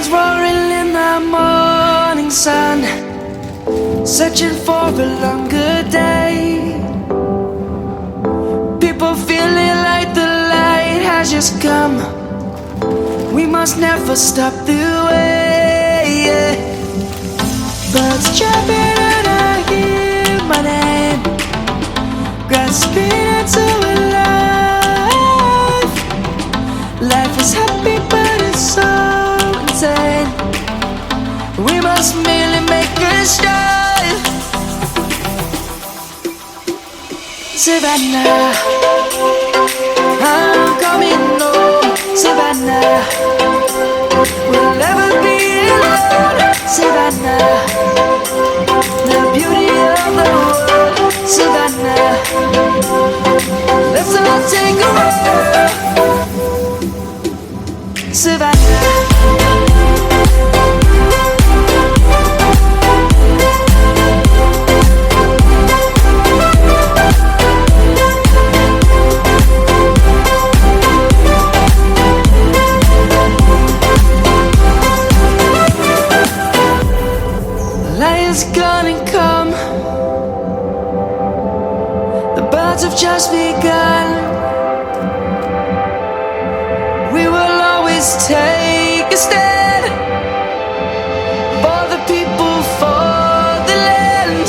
Lions roaring in the morning sun, searching for a longer day. People feeling like the light has just come. We must never stop the way. Birds chirping and I hear my name, grasping into a life. Life is happy but it's so insane. We must merely make a start. Savannah, I'm coming home. Savannah, we'll never be alone. Savannah, the beauty of the world. Savannah, let's all take a walk. Savannah. Lion's gonna come. The birds have just begun. We will always take a stand for the people, for the land.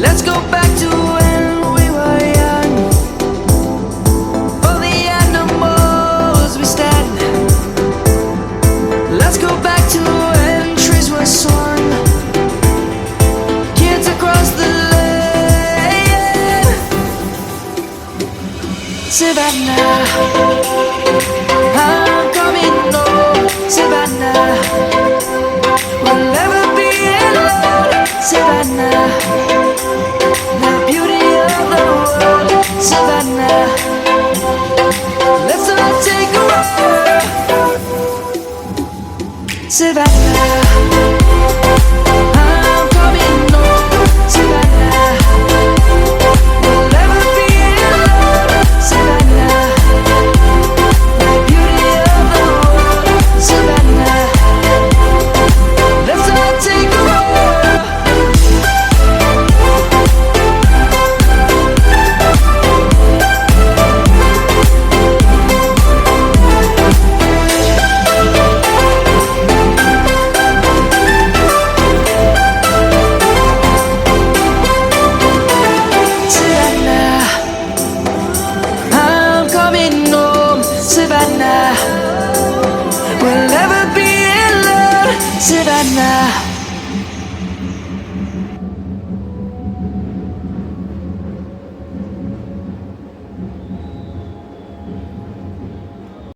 Let's go back to when we were young. For the animals we stand. Let's go back to when trees were swung. Kids across the land. Savannah, I'm coming home. Savannah, we'll never be alone. Savannah, the beauty of the world. Savannah, let's all take a walk. Savannah, I'm coming home. Savannah, we'll never be alone. Savannah, the beauty of the world. Savannah, let's all take a walk. Savannah, I'm coming home. Savannah, we'll never